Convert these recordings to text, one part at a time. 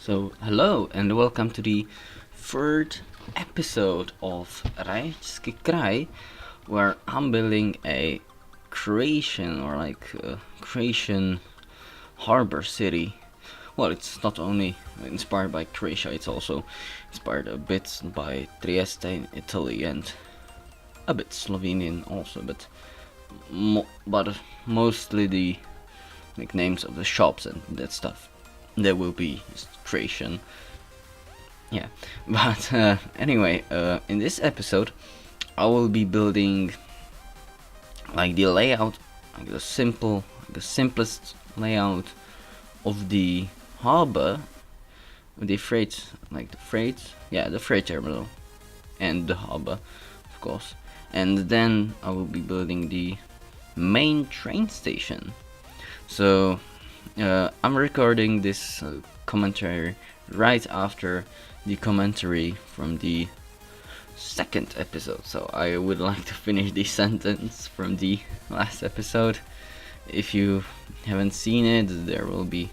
So, hello and welcome to the third episode of Rajećski Kraj, where I'm building a creation creation harbor city. Well, it's not only inspired by Croatia, it's also inspired a bit by Trieste in Italy and a bit Slovenian also, but mostly the names of the shops and that stuff. There will be Croatian. Yeah, but anyway, in this episode, I will be building the layout, the simplest layout of the harbor, the freight, the freight terminal, and the harbor, of course. And then I will be building the main train station. So I'm recording this commentary right after the commentary from the second episode, so I would like to finish the sentence from the last episode. If you haven't seen it, there will be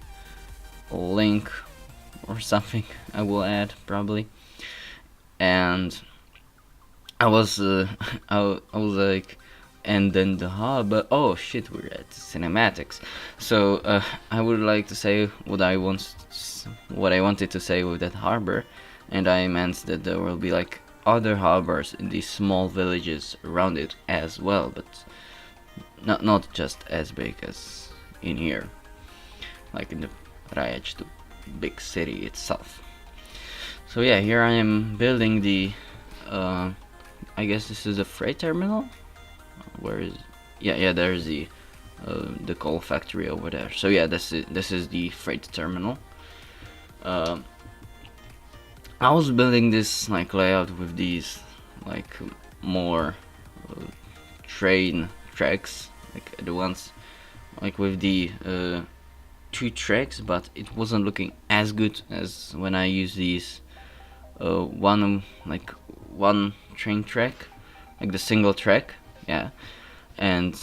a link or something I will add probably. And I was like, and then the harbor. Oh shit, we're at cinematics. So I would like to say what I wanted to say with that harbor, and I meant that there will be like other harbors in these small villages around it as well, but not just as big as in here, like in the Rajećki big city itself. So yeah, here I am building the. I guess this is a freight terminal. Where is? Yeah, there's the coal factory over there. So yeah, this is the freight terminal. I was building this layout with these more train tracks, the ones with the 2 tracks, but it wasn't looking as good as when I use these one train track, the single track. Yeah, and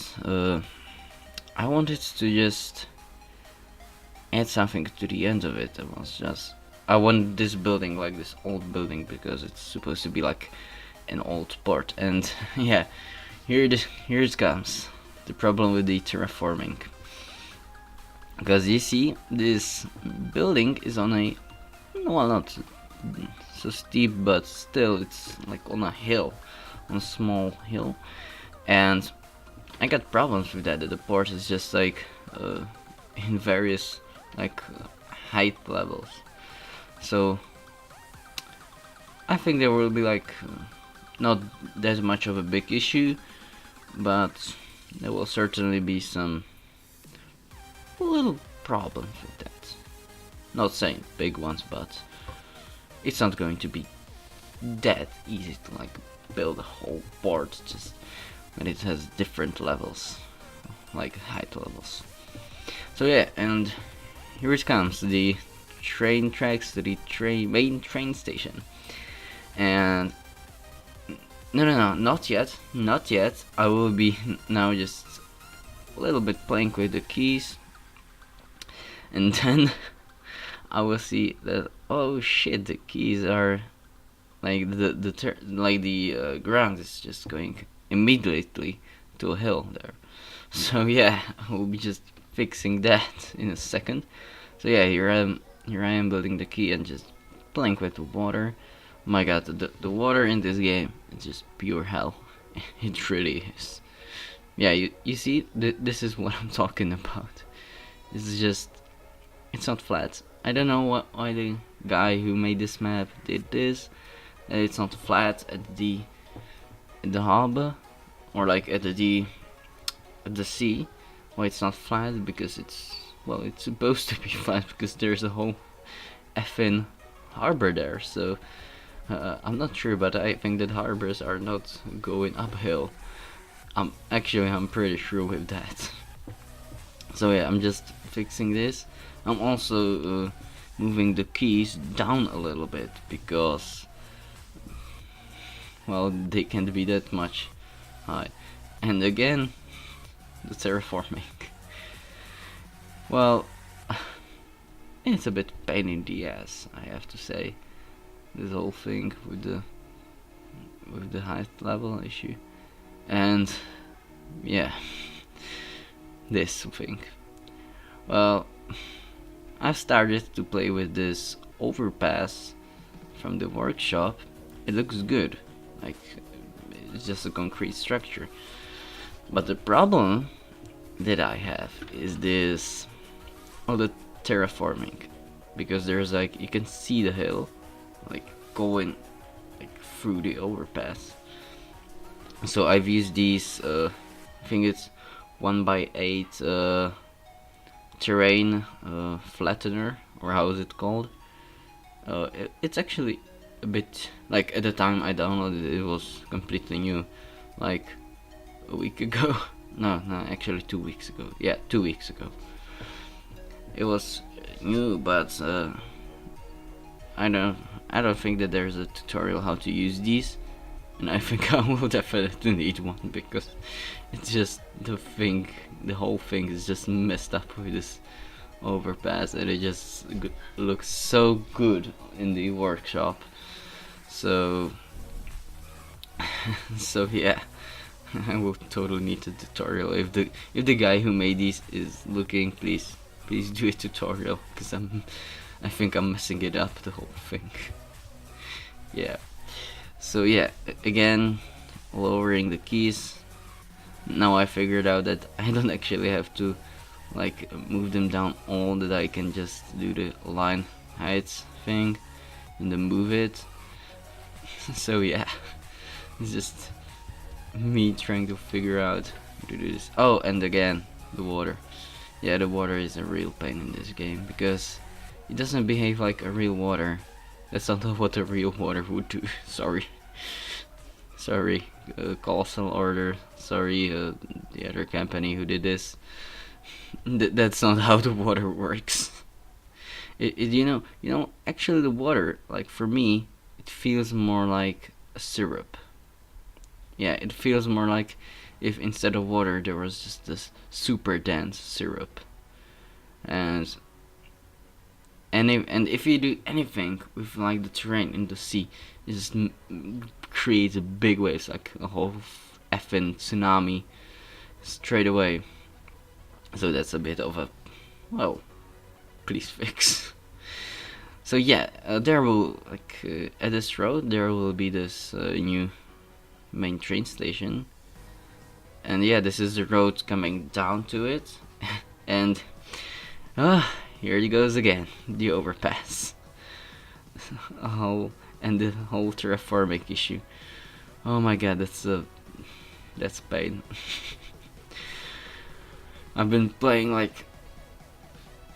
I wanted to just add something to the end of it. I want this building, this old building, because it's supposed to be like an old port. And yeah, here it comes, the problem with the terraforming. Because you see, this building is on a, well, not so steep, but still it's on a hill, on a small hill. And I got problems with that. The port is just in various height levels. So I think there will be not that much of a big issue, but there will certainly be some little problems with that. Not saying big ones, but it's not going to be that easy to build a whole port just when it has different levels, height levels. So yeah, and here it comes, the train tracks to the main train station. And no, not yet. I will be now just a little bit playing with the keys, and then I will see that, oh shit, the keys are the ground is just going immediately to a hill there. So yeah, we'll be just fixing that in a second. So yeah, here I am building the key and just playing with the water. My god, the water in this game is just pure hell. It really is. Yeah, you see, this is what I'm talking about. It's not flat. I don't know why the guy who made this map did this. It's not flat at the harbor, or at the sea. Why it's not flat? Because it's supposed to be flat, because there's a whole effing harbor there. So I'm not sure, but I think that harbors are not going uphill. I'm pretty sure with that. So yeah, I'm just fixing this. I'm also moving the keys down a little bit, because they can't be that much high. And again, the terraforming. Well, it's a bit pain in the ass, I have to say. This whole thing with the height level issue, and yeah, this thing. Well, I've started to play with this overpass from the workshop. It looks good, like it's just a concrete structure. But the problem that I have is this, all the terraforming, because there's like, you can see the hill like going like through the overpass. So I've used these I think it's 1x8 terrain flattener, or how is it called. It's actually a bit, like, at the time I downloaded it, it was completely new, like a week ago. no, actually 2 weeks ago. Yeah, 2 weeks ago. It was new, but I don't think that there's a tutorial how to use these, and I think I will definitely need one, because it's just the whole thing is just messed up with this overpass, and it just looks so good in the workshop. So yeah, I will totally need a tutorial. If the guy who made these is looking, please do a tutorial, because I think I'm messing it up, the whole thing. Yeah. So yeah, again, lowering the keys. Now I figured out that I don't actually have to like move them down all, that I can just do the line heights thing and then move it. So yeah, it's just me trying to figure out how to do this. Oh, and again, the water. Yeah, the water is a real pain in this game, because it doesn't behave like a real water. That's not what a real water would do. Sorry, call some order. Sorry, the other company who did this. That's not how the water works. You know, actually the water, like for me, it feels more like a syrup. Yeah, it feels more like if instead of water there was just this super dense syrup. And if you do anything with like the terrain in the sea, it just creates a big waves, like a whole effing tsunami straight away. So that's a bit of a, well, please fix. So yeah, there will, like at this road there will be this new main train station, and yeah, this is the road coming down to it. And here he goes again, the overpass. And the whole terraforming issue. Oh my god, that's pain. I've been playing like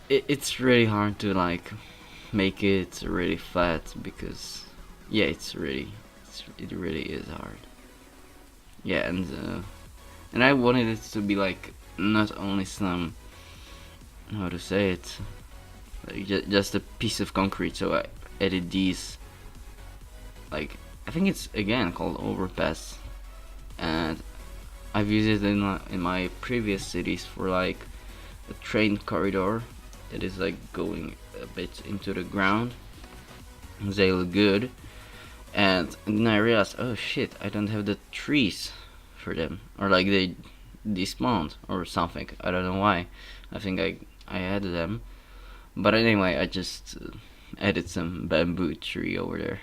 it's really hard to like make it really flat, because yeah, it really is hard. Yeah, and I wanted it to be like not only some, how to say it, like just a piece of concrete. So I added these, like I think it's again called overpass, and I've used it in my previous cities for like a train corridor that is like going a bit into the ground. They look good, and then I realized, oh shit, I don't have the trees for them, or like they despawned or something. I don't know why. I think I added them, but anyway, I just added some bamboo tree over there.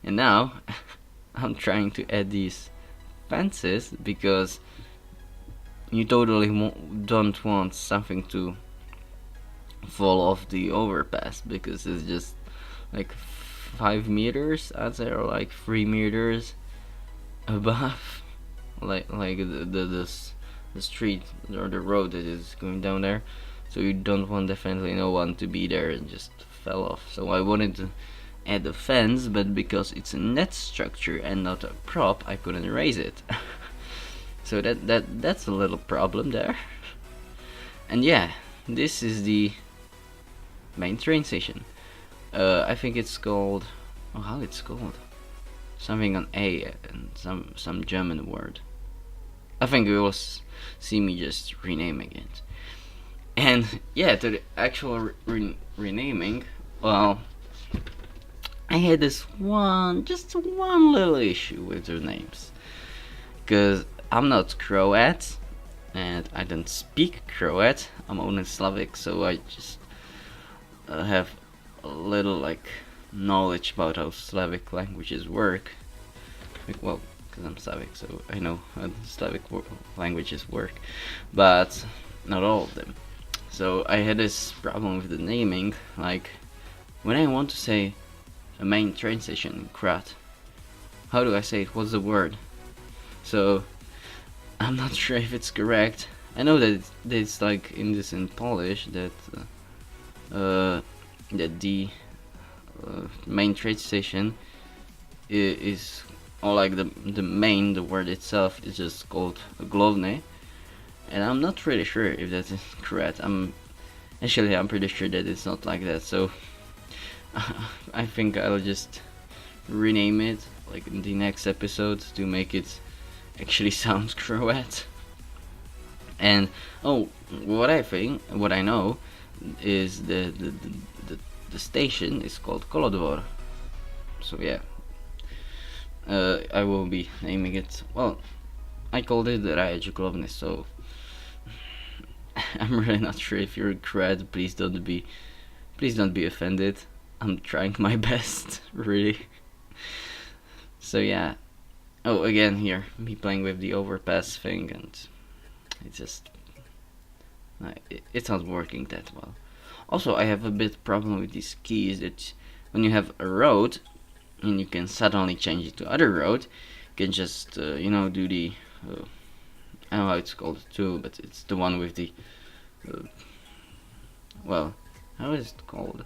And now I'm trying to add these fences, because you totally don't want something to fall off the overpass, because it's just like 5 meters, I'd say, or like 3 meters above like the street or the road that is going down there. So you don't want definitely no one to be there and just fell off. So I wanted to add a fence, but because it's a net structure and not a prop, I couldn't raise it. So that's a little problem there. And yeah, this is the main train station. I think it's called, oh, how it's called? Something on A and some German word. I think you will see me just renaming it. And yeah, to the actual renaming, well, I had this just one little issue with their names. Because I'm not Croat, and I don't speak Croat, I'm only Slavic, so I just have a little like knowledge about how Slavic languages work. Well, because I'm Slavic, so I know how Slavic languages work, but not all of them. So I had this problem with the naming, like when I want to say a main train station in Croat, how do I say it? What's the word? So I'm not sure if it's correct. I know that it's like in Polish that that the main train station is, or like the word itself is just called Glude, and I'm not really sure if that is correct. I'm pretty sure that it's not like that. So I think I'll just rename it like in the next episode to make it actually sound Croat. And what I know is the station is called Kolodvor. So yeah, I will be naming it. Well, I called it the Rajećki Kraj, so I'm really not sure if you're Croat. Please don't be offended. I'm trying my best, really. So yeah. Oh, again here, me playing with the overpass thing, and it's not working that well. Also, I have a bit problem with these keys, that when you have a road and you can suddenly change it to other road, you can just do the I don't know how it's called too, but it's the one with the well, how is it called?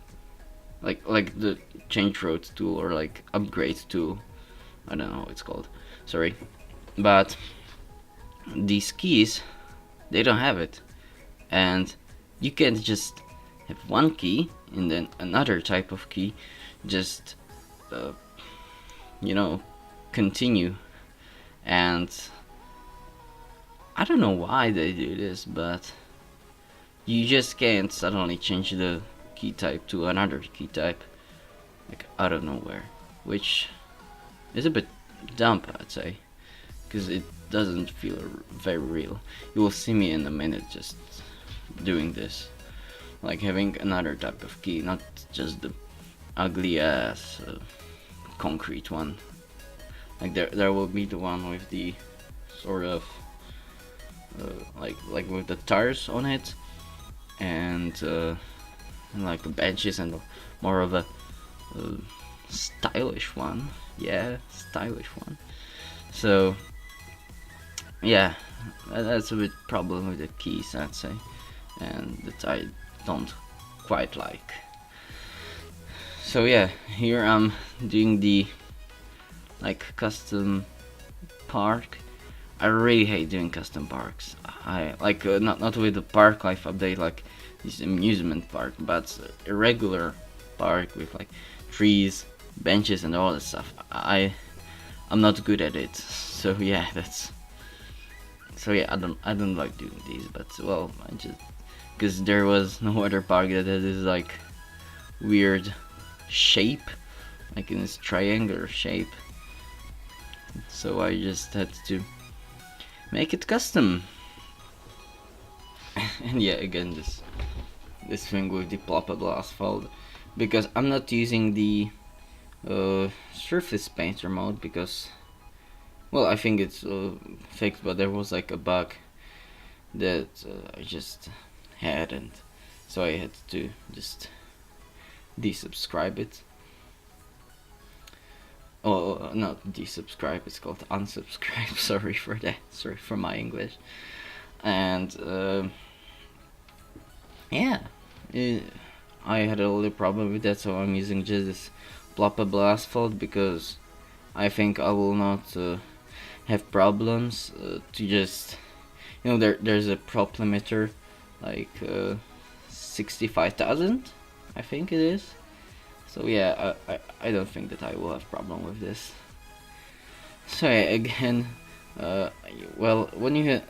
Like the change road tool, or like upgrade tool. I don't know how it's called. Sorry, but these keys, they don't have it, and you can't just have one key and then another type of key just continue. And I don't know why they do this, but you just can't suddenly change the key type to another key type like out of nowhere, which is a bit dumb, I'd say, because it doesn't feel very real. You will see me in a minute just doing this, like having another type of key, not just the ugly ass concrete one. Like there will be the one with the sort of like with the tires on it, and like benches, and more of a stylish one. Yeah, stylish one. So yeah, that's a bit problem with the keys, I'd say, and that I don't quite like. So yeah, here I'm doing the like custom park. I really hate doing custom parks. I like not with the park life update, like this amusement park, but a regular park with like trees, benches, and all that stuff. I'm not good at it. So yeah, I don't like doing these. But well, I just, because there was no other park that had this like weird shape, like in this triangular shape. So I just had to make it custom. And yeah, again this thing with the ploppable asphalt, because I'm not using the surface painter mode, because well, I think it's fixed, but there was like a bug that I just had, and so I had to just desubscribe it. Oh, not desubscribe, it's called unsubscribe. Sorry for that, sorry for my English. And yeah, I had a little problem with that, so I'm using just this ploppable asphalt, because I think I will not have problems to just, there's a prop limiter, like 65,000, I think it is. So yeah, I don't think that I will have problem with this. So yeah, again, well, when you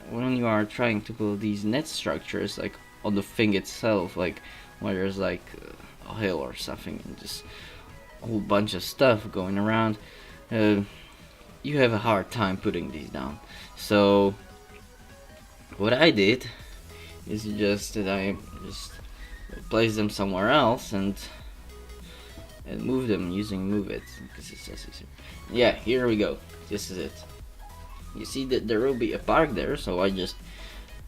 are trying to build these net structures, like on the thing itself, like where there's like a hill or something and just a whole bunch of stuff going around, you have a hard time putting these down. So what I did is just that I just place them somewhere else and move them using move it, because it's just easier. Yeah, here we go. This is it. You see that there will be a park there, so I just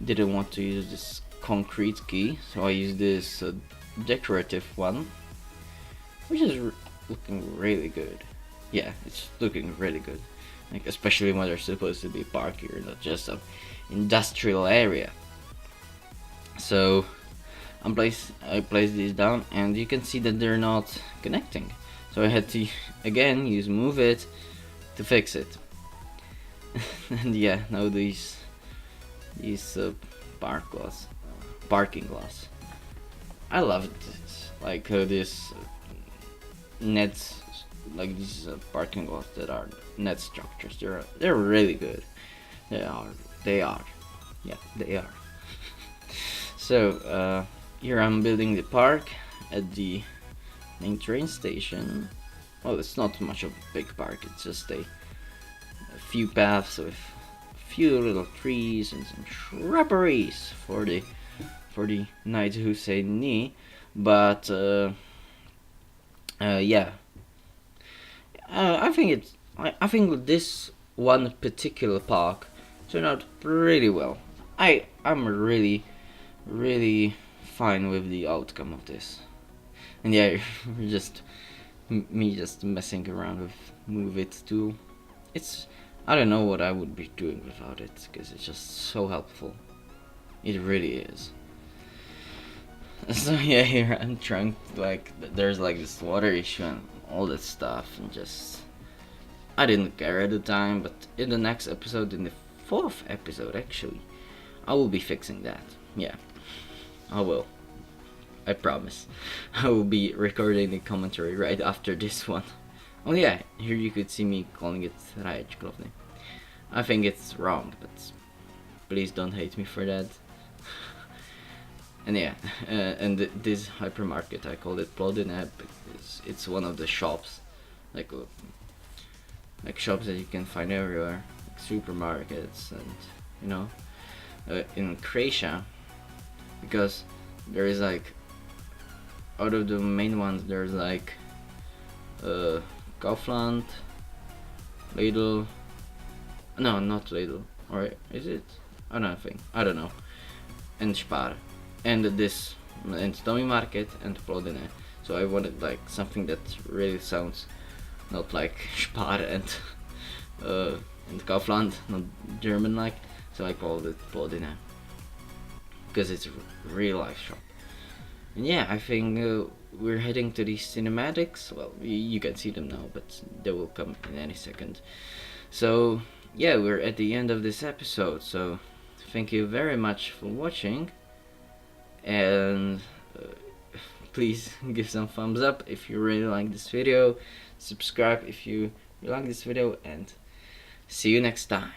didn't want to use this concrete key, so I used this decorative one, which is looking really good. Yeah, it's looking really good, like especially when there's supposed to be a park here, not just an industrial area. So I placed these down, and you can see that they're not connecting, so I had to again use move it to fix it. And yeah, now these parking glass, I love it. Like this nets, like these parking lots that are net structures. They're really good. They are. Yeah, they are. So here I'm building the park at the main train station. Well, it's not much of a big park. It's just a few paths with a few little trees and some shrubberies for the knights who say ni. But yeah, I think this one particular park turned out really well. I'm really fine with the outcome of this. And yeah, just me just messing around with move it tool. I don't know what I would be doing without it, because it's just so helpful. It really is. So yeah, here I'm trying to, like, there's like this water issue and all that stuff, and just I didn't care at the time, but in the next episode, in the 4th episode actually, I will be fixing that. Yeah, I will. I promise. I will be recording the commentary right after this one. Oh yeah, here you could see me calling it Rajećki Kraj. I think it's wrong, but please don't hate me for that. And yeah, and this hypermarket, I called it Glude because it's one of the shops, like shops that you can find everywhere, like supermarkets, and in Croatia, because there is like, out of the main ones, there's like Kaufland, Lidl, no, not Lidl, or is it? I don't know, and Spar, and this, and Tommy Market and Plodine. So I wanted like something that really sounds not like Spar and Kaufland, not German like. So I called it Plodine because it's a real life shop. And yeah, I think we're heading to the cinematics. Well, you can see them now, but they will come in any second. So yeah, we're at the end of this episode. So thank you very much for watching, and please give some thumbs up if you really like this video. Subscribe if you like this video, and see you next time.